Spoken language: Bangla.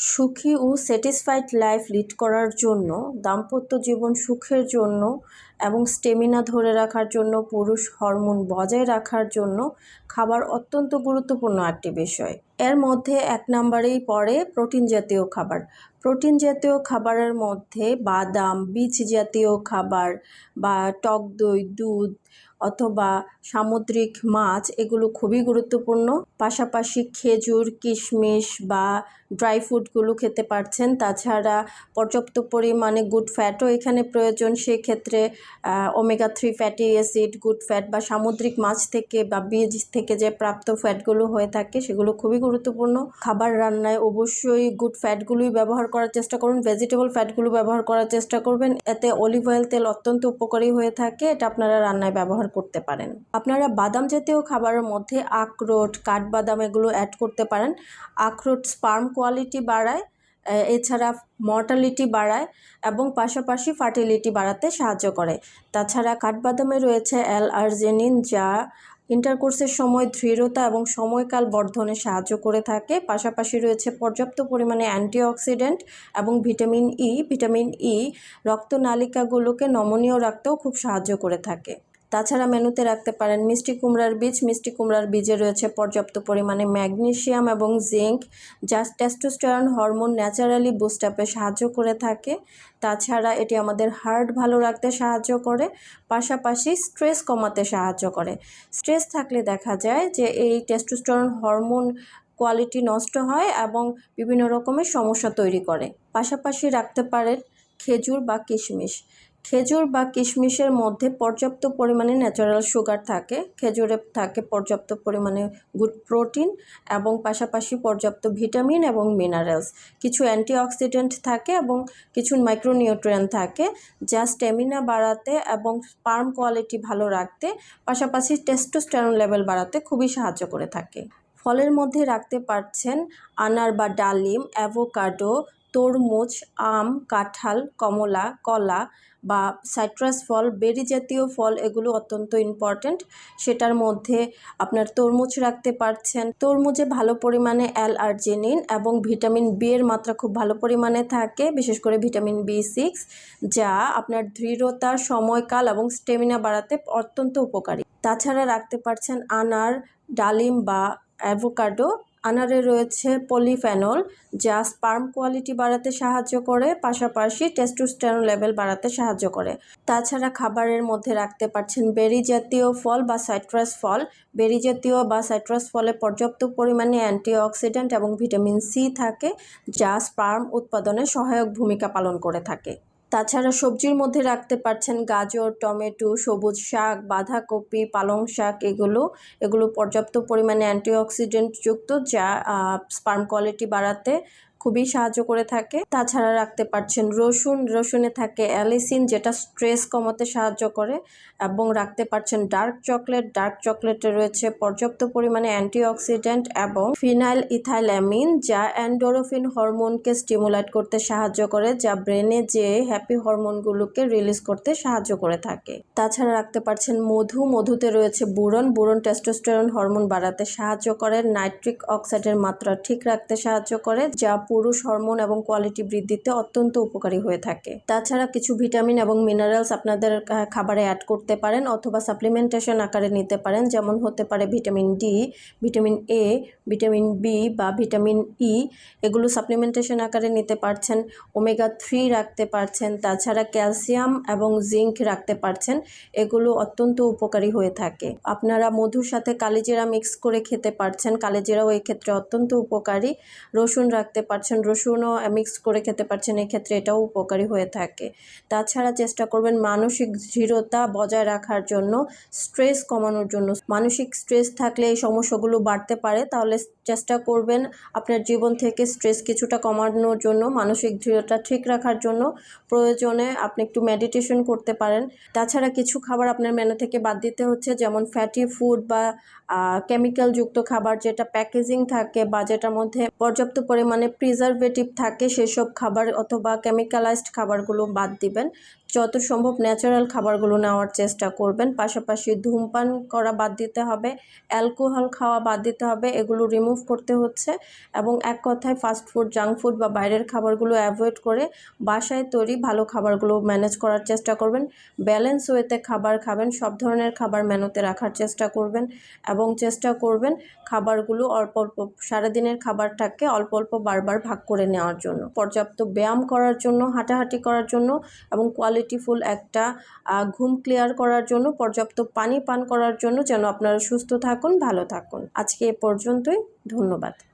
সুখী ও স্যাটিসফাইড লাইফ লিড করার জন্য, দাম্পত্য জীবন সুখের জন্য এবং স্টেমিনা ধরে রাখার জন্য, পুরুষ হরমোন বজায় রাখার জন্য খাবার অত্যন্ত গুরুত্বপূর্ণ একটি বিষয়। এর মধ্যে এক নম্বরেই পড়ে প্রোটিন জাতীয় খাবার। প্রোটিন জাতীয় খাবারের মধ্যে বাদাম, বীজ জাতীয় খাবার বা টক দই, দুধ অথবা সামুদ্রিক মাছ এগুলো খুবই গুরুত্বপূর্ণ। পাশাপাশি খেজুর, কিশমিশ বা ড্রাই ফ্রুটগুলো খেতে পারছেন। তাছাড়া পর্যাপ্ত পরিমাণে গুড ফ্যাটও এখানে প্রয়োজন। সেক্ষেত্রে omega 3 fatty acid, good fat বা সামুদ্রিক মাছ থেকে বা বীজ থেকে যে প্রাপ্ত ফ্যাটগুলো হয়ে থাকে সেগুলো খুবই গুরুত্বপূর্ণ। খাবার রান্নায় অবশ্যই গুড ফ্যাটগুলোই ব্যবহার করার চেষ্টা করুন, ভেজিটেবল ফ্যাটগুলো ব্যবহার করার চেষ্টা করবেন। এতে অলিভ অয়েল তেল অত্যন্ত উপকারী হয়ে থাকে, এটা আপনারা রান্নায় ব্যবহার করতে পারেন। আপনারা বাদাম জাতীয় খাবারের মধ্যে আখরোট, কাঠবাদাম এগুলো অ্যাড করতে পারেন। আখরোট স্পার্ম কোয়ালিটি বাড়ায়, এছাড়া মর্টালিটি বাড়ায় এবং পাশাপাশি ফার্টিলিটি বাড়াতে সাহায্য করে। তাছাড়া কাঠবাদামে রয়েছে অ্যাল-আর্জিনিন, যা ইন্টারকোর্সের সময় দৃঢ়তা এবং সময়কাল বর্ধনে সাহায্য করে থাকে। পাশাপাশি রয়েছে পর্যাপ্ত পরিমাণে অ্যান্টিঅক্সিডেন্ট এবং ভিটামিন ই। ভিটামিন ই রক্তনালিকাগুলোকে নমনীয় রাখতেও খুব সাহায্য করে থাকে। তাছাড়া মেনুতে রাখতে পারেন মিষ্টি কুমড়ার বীজ। মিষ্টি কুমড়ার বীজে রয়েছে পর্যাপ্ত পরিমাণে ম্যাগনেসিয়াম এবং জিঙ্ক, যা টেস্টোস্টেরন হরমোন ন্যাচারালি বুস্ট আপে সাহায্য করে থাকে। তাছাড়া এটি আমাদের হার্ট ভালো রাখতে সাহায্য করে, পাশাপাশি স্ট্রেস কমাতে সাহায্য করে। স্ট্রেস থাকলে দেখা যায় যে এই টেস্টোস্টেরন হরমোন কোয়ালিটি নষ্ট হয় এবং বিভিন্ন রকমের সমস্যা তৈরি করে। পাশাপাশি রাখতে পারেন খেজুর বা কিশমিশ। খেজুর বা কিশমিশের মধ্যে পর্যাপ্ত পরিমাণে ন্যাচারাল সুগার থাকে। খেজুরে থাকে পর্যাপ্ত পরিমাণে গুড প্রোটিন এবং পাশাপাশি পর্যাপ্ত ভিটামিন এবং মিনারেলস। কিছু অ্যান্টিঅক্সিডেন্ট থাকে এবং কিছু মাইক্রোনিউট্রিয়েন্ট থাকে, যা স্ট্যামিনা বাড়াতে এবং স্পার্ম কোয়ালিটি ভালো রাখতে, পাশাপাশি টেস্টোস্টেরন লেভেল বাড়াতে খুবই সাহায্য করে থাকে। ফলের মধ্যে রাখতে পারছেন আনার বা ডালিম, অ্যাভোকাডো, তরমুজ, আম, কাঁঠাল, কমলা, কলা বা সাইট্রাস ফল, বেরি জাতীয় ফল এগুলো অত্যন্ত ইম্পর্ট্যান্ট। সেটার মধ্যে আপনার তরমুজ রাখতে পারছেন। তরমুজে ভালো পরিমাণে অ্যাল-আর্জিনিন এবং ভিটামিন বি এর মাত্রা খুব ভালো পরিমাণে থাকে, বিশেষ করে ভিটামিন বি6, যা আপনার দৃঢ়তা, সময়কাল এবং স্টেমিনা বাড়াতে অত্যন্ত উপকারী। তাছাড়া রাখতে পারছেন আনার, ডালিম বা অ্যাভোকাডো। আনারে রয়েছে পলিফেনল, যা স্পার্ম কোয়ালিটি বাড়াতে সাহায্য করে, পাশাপাশি টেস্টোস্টেরন লেভেল বাড়াতে সাহায্য করে। তাছাড়া খাবারের মধ্যে রাখতে পারছেন বেরি জাতীয় ফল বা সাইট্রাস ফল। বেরি জাতীয় বা সাইট্রাস ফলে পর্যাপ্ত পরিমাণে অ্যান্টিঅক্সিডেন্ট এবং ভিটামিন সি থাকে, যা স্পার্ম উৎপাদনে সহায়ক ভূমিকা পালন করে থাকে। তাছাড়া সবজির মধ্যে রাখতে পারছেন গাজর, টমেটো, সবুজ শাক, বাঁধাকপি, পালং শাক এগুলো পর্যাপ্ত পরিমাণে অ্যান্টিঅক্সিডেন্ট যুক্ত, যা স্পার্ম কোয়ালিটি বাড়াতে খুবই সাহায্য করে থাকে। তাছাড়া রাখতে পারছেন রসুন। রসুনে থাকে অ্যালিসিন, যেটা স্ট্রেস কমাতে সাহায্য করে। এবং রাখতে পারছেন ডার্ক চকলেট। ডার্ক চকলেটে রয়েছে পর্যাপ্ত পরিমাণে অ্যান্টিঅক্সিডেন্ট এবং ফিনাইল ইথাইলামিন, যা এন্ডোরফিন হরমোনকে স্টিমুলেট করতে সাহায্য করে, যা ব্রেনে যে হ্যাপি হরমোনগুলোকে রিলিজ করতে সাহায্য করে থাকে। তাছাড়া রাখতে পারছেন মধু। মধুতে রয়েছে বোরন। বোরন টেস্টোস্টেরন হরমোন বাড়াতে সাহায্য করে, নাইট্রিক অক্সাইডের মাত্রা ঠিক রাখতে সাহায্য করে, যা পুরুষ হরমোন এবং কোয়ালিটি বৃদ্ধিতে অত্যন্ত উপকারী হয়ে থাকে। তাছাড়া কিছু ভিটামিন এবং মিনারেলস আপনাদের খাবারে অ্যাড করতে পারেন অথবা সাপ্লিমেন্টেশন আকারে নিতে পারেন, যেমন হতে পারে vitamin D, vitamin A, vitamin B বা ভিটামিন ই। এগুলো সাপ্লিমেন্টেশন আকারে নিতে পারছেন। ওমেগা 3 রাখতে পারছেন। তাছাড়া ক্যালসিয়াম এবং জিঙ্ক রাখতে পারছেন। এগুলো অত্যন্ত উপকারী হয়ে থাকে। আপনারা মধুর সাথে কালিজিরা মিক্স করে খেতে পারছেন। কালিজিরাও এই ক্ষেত্রে অত্যন্ত উপকারী। রসুন রাখতে পারছেন। রসুনও মিক্স করে খেতে পারছেন, এই ক্ষেত্রে এটাও উপকারী হয়ে থাকে। তাছাড়া চেষ্টা করবেন মানসিক দৃঢ়তা বজায় রাখার জন্য, স্ট্রেস কমানোর জন্য। মানসিক স্ট্রেস থাকলে এই সমস্যাগুলো বাড়তে পারে, তাহলে চেষ্টা করবেন আপনার জীবন থেকে স্ট্রেস কিছুটা কমানোর জন্য, মানসিক দৃঢ়তা ঠিক রাখার জন্য। প্রয়োজনে আপনি একটু মেডিটেশন করতে পারেন। তাছাড়া কিছু খাবার আপনার মেনু থেকে বাদ দিতে হচ্ছে, যেমন ফ্যাটি ফুড বা কেমিক্যালযুক্ত খাবার, যেটা প্যাকেজিং থাকে বা যেটার মধ্যে পর্যাপ্ত পরিমাণে প্রিজারভেটিভ থাকে, সেসব খাবার অথবা কেমিক্যালাইজড খাবারগুলো বাদ দিবেন। যত সম্ভব ন্যাচারাল খাবারগুলো নেওয়ার চেষ্টা করবেন। পাশাপাশি ধূমপান করা বাদ দিতে হবে, অ্যালকোহল খাওয়া বাদ দিতে হবে, এগুলো রিমুভ করতে হচ্ছে। এবং এক কথায় ফাস্ট ফুড, জাঙ্ক ফুড বা বাইরের খাবারগুলো অ্যাভয়েড করে বাসায় তৈরি ভালো খাবারগুলো ম্যানেজ করার চেষ্টা করবেন। ব্যালেন্স ওয়েতে খাবার খাবেন, সব ধরনের খাবার মেনুতে রাখার চেষ্টা করবেন এবং চেষ্টা করবেন খাবারগুলো অল্প অল্প, সারাদিনের খাবারটাকে অল্প অল্প বারবার ভাগ করে নেওয়ার জন্য, পর্যাপ্ত ব্যায়াম করার জন্য, হাঁটাহাঁটি করার জন্য এবং কোয়ালিটিফুল একটা ঘুম ক্লিয়ার করার জন্য, পর্যাপ্ত পানি পান করার জন্য, যেন আপনারা সুস্থ থাকুন, ভালো থাকুন। আজকে এ পর্যন্তই। ধন্যবাদ।